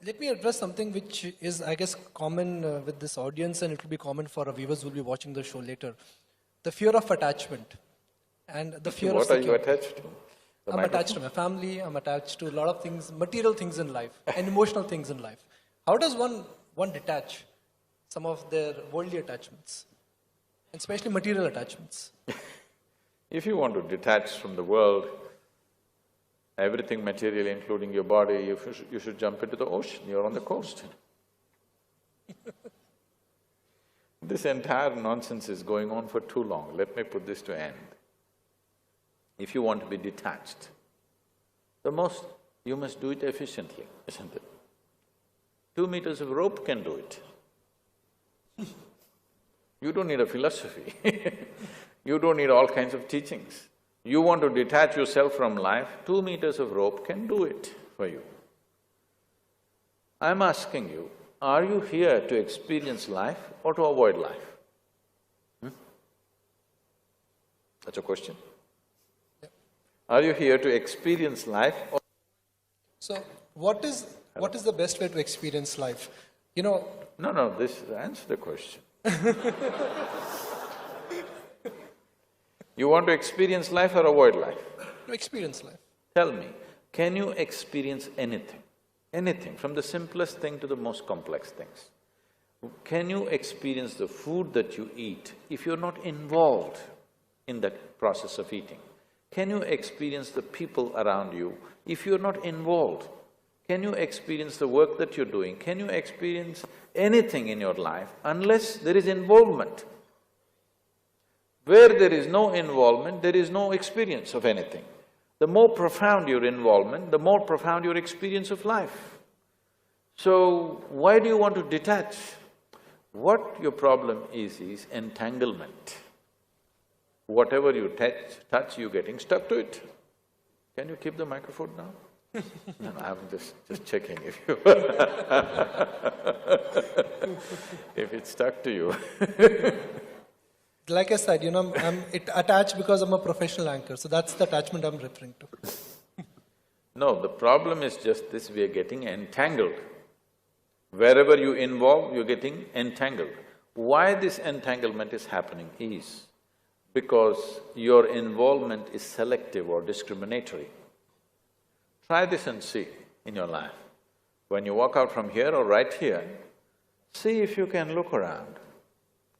let me address something which is, I guess, common with this audience, and it will be common for our viewers who will be watching the show later. The fear of attachment and the fear of What are you security. attached to? The I'm attached to microphone? my family, I'm attached to a lot of things, material things in life, and emotional things in life. How does one detach some of their worldly attachments, and especially material attachments? If you want to detach from the world, everything material, including your body, you should jump into the ocean, you're on the coast. This entire nonsense is going on for too long, let me put this to end. If you want to be detached, you must do it efficiently, isn't it? 2 meters of rope can do it. You don't need a philosophy you don't need all kinds of teachings. You want to detach yourself from life, 2 meters of rope can do it for you. I'm asking you, are you here to experience life or to avoid life? That's a question. Are you here to experience life or… So, what is the best way to experience life? You know… No, answer the question. You want to experience life or avoid life? To experience life. Tell me, can you experience anything? Anything, from the simplest thing to the most complex things. Can you experience the food that you eat if you're not involved in that process of eating? Can you experience the people around you if you're not involved? Can you experience the work that you're doing? Can you experience anything in your life unless there is involvement? Where there is no involvement, there is no experience of anything. The more profound your involvement, the more profound your experience of life. So, why do you want to detach? What your problem is entanglement. Whatever you touch, you're getting stuck to it. Can you keep the microphone down? No, I'm just checking if you if it's stuck to you. Like I said, you know, I'm attached because I'm a professional anchor, so that's the attachment I'm referring to. No, the problem is just this, we are getting entangled. Wherever you involve, you're getting entangled. Why this entanglement is happening is because your involvement is selective or discriminatory. Try this and see in your life. When you walk out from here or right here, see if you can look around.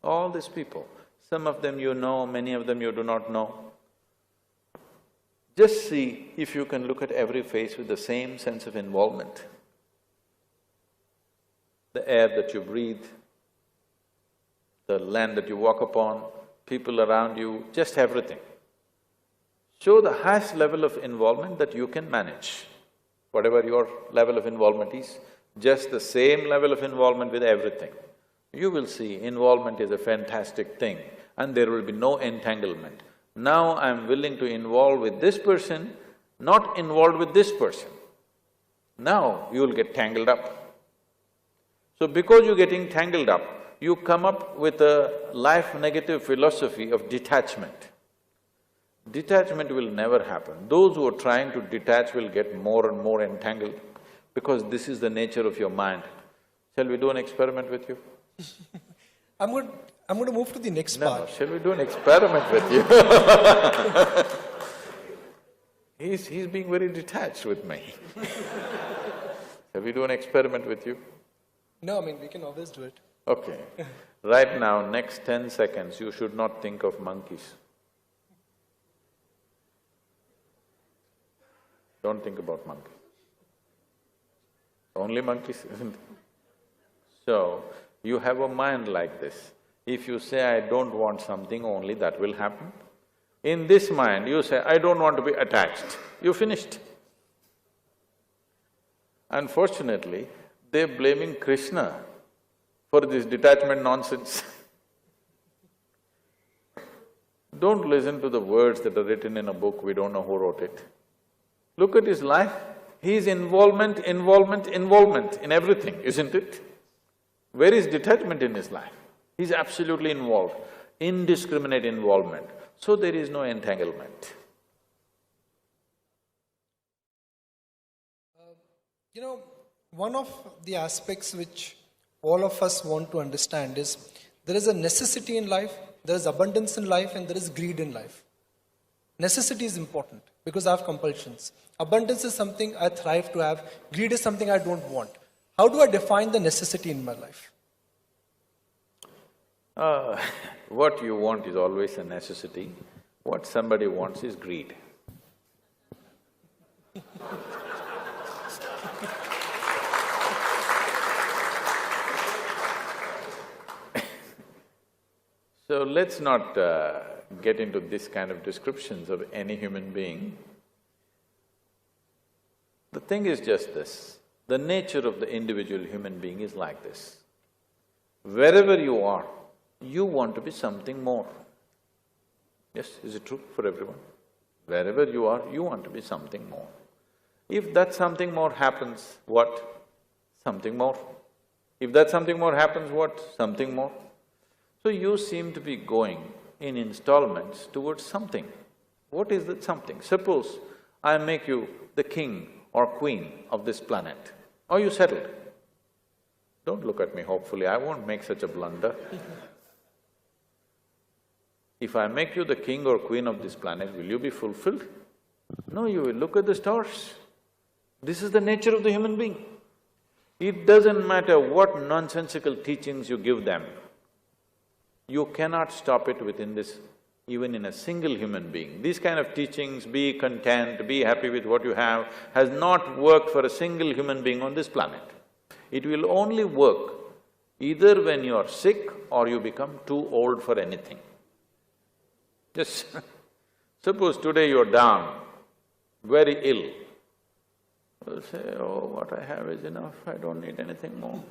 All these people, some of them you know, many of them you do not know. Just see if you can look at every face with the same sense of involvement. The air that you breathe, the land that you walk upon, people around you, just everything. Show the highest level of involvement that you can manage. Whatever your level of involvement is, just the same level of involvement with everything. You will see involvement is a fantastic thing and there will be no entanglement. Now I'm willing to involve with this person, not involved with this person. Now you'll get tangled up. So because you're getting tangled up, you come up with a life-negative philosophy of detachment. Detachment will never happen. Those who are trying to detach will get more and more entangled because this is the nature of your mind. Shall we do an experiment with you? I'm going to move to the next part. No, shall we do an experiment with you? He's being very detached with me. Shall we do an experiment with you? No, I mean, we can always do it. Okay. Right now, next 10 seconds, you should not think of monkeys. Don't think about monkeys. Only monkeys, isn't it? So, you have a mind like this. If you say, I don't want something, only that will happen. In this mind, you say, I don't want to be attached, you finished. Unfortunately, they're blaming Krishna for this detachment nonsense. Don't listen to the words that are written in a book, we don't know who wrote it. Look at his life, he's involvement in everything, isn't it? Where is detachment in his life? He's absolutely involved, indiscriminate involvement, so there is no entanglement. You know, One of the aspects which all of us want to understand is there is a necessity in life, there is abundance in life, and there is greed in life. Necessity is important because I have compulsions. Abundance is something I thrive to have. Greed is something I don't want. How do I define the necessity in my life? What you want is always a necessity. What somebody wants is greed. So let's not get into this kind of descriptions of any human being. The thing is just this, the nature of the individual human being is like this. Wherever you are, you want to be something more. Yes, is it true for everyone? Wherever you are, you want to be something more. If that something more happens, what? Something more. If that something more happens, what? Something more. So you seem to be going in installments towards something. What is that something? Suppose I make you the king or queen of this planet. Are you settled? Don't look at me hopefully, I won't make such a blunder. If I make you the king or queen of this planet, will you be fulfilled? No, you will look at the stars. This is the nature of the human being. It doesn't matter what nonsensical teachings you give them, you cannot stop it within this, even in a single human being. These kind of teachings, be content, be happy with what you have, has not worked for a single human being on this planet. It will only work either when you are sick or you become too old for anything. Just suppose today you're down, very ill. You'll say, oh, what I have is enough, I don't need anything more.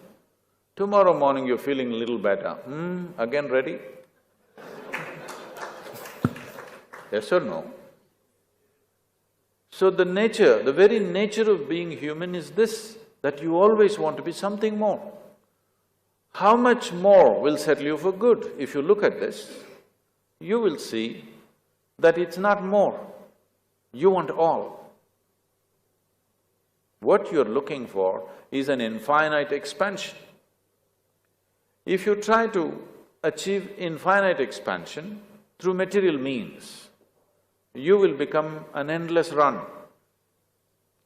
Tomorrow morning you're feeling a little better, again ready? Yes or no? So the nature, the very nature of being human is this, that you always want to be something more. How much more will settle you for good? If you look at this, you will see that it's not more, you want all. What you're looking for is an infinite expansion. If you try to achieve infinite expansion through material means, you will become an endless run.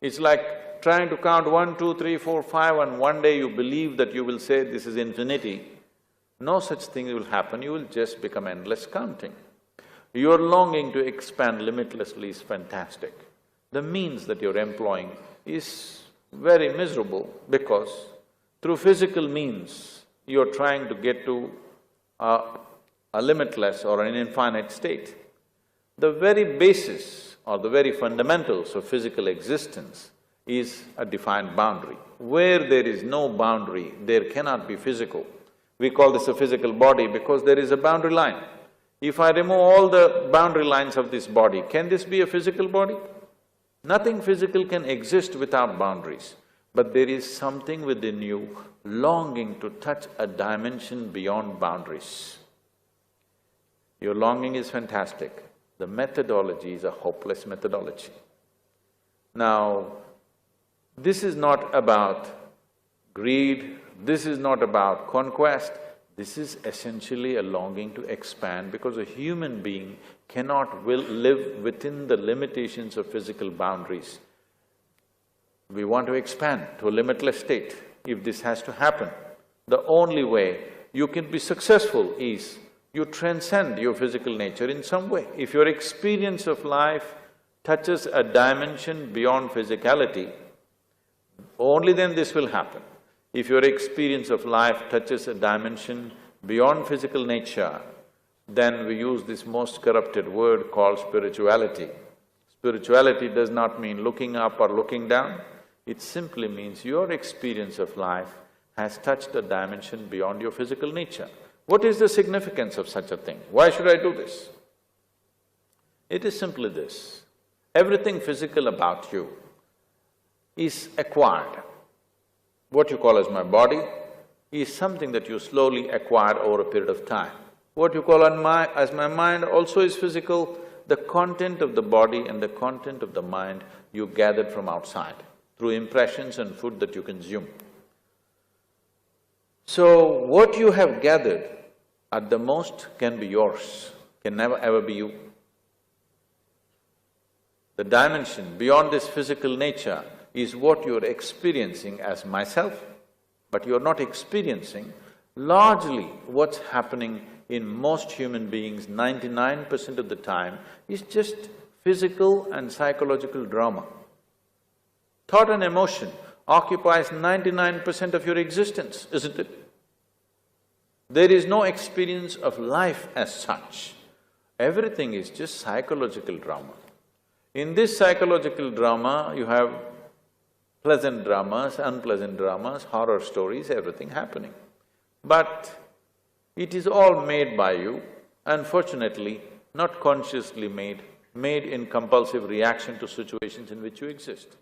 It's like trying to count 1, 2, 3, 4, 5 and one day you believe that you will say this is infinity. No such thing will happen, you will just become endless counting. Your longing to expand limitlessly is fantastic. The means that you're employing is very miserable because through physical means, you're trying to get to a limitless or an infinite state. The very basis or the very fundamentals of physical existence is a defined boundary. Where there is no boundary, there cannot be physical. We call this a physical body because there is a boundary line. If I remove all the boundary lines of this body, can this be a physical body? Nothing physical can exist without boundaries. But there is something within you longing to touch a dimension beyond boundaries. Your longing is fantastic. The methodology is a hopeless methodology. Now, this is not about greed, this is not about conquest, this is essentially a longing to expand because a human being cannot live within the limitations of physical boundaries. We want to expand to a limitless state. If this has to happen, the only way you can be successful is you transcend your physical nature in some way. If your experience of life touches a dimension beyond physicality, only then this will happen. If your experience of life touches a dimension beyond physical nature, then we use this most corrupted word called spirituality. Spirituality does not mean looking up or looking down. It simply means your experience of life has touched a dimension beyond your physical nature. What is the significance of such a thing? Why should I do this? It is simply this, everything physical about you is acquired. What you call as my body is something that you slowly acquire over a period of time. What you call as my mind also is physical. The content of the body and the content of the mind you gathered from outside through impressions and food that you consume. So, what you have gathered at the most can be yours, can never ever be you. The dimension beyond this physical nature is what you're experiencing as myself, but you're not experiencing largely what's happening in most human beings 99% of the time is just physical and psychological drama. Thought and emotion occupies 99% of your existence, isn't it? There is no experience of life as such. Everything is just psychological drama. In this psychological drama, you have pleasant dramas, unpleasant dramas, horror stories, everything happening. But it is all made by you, unfortunately, not consciously made in compulsive reaction to situations in which you exist.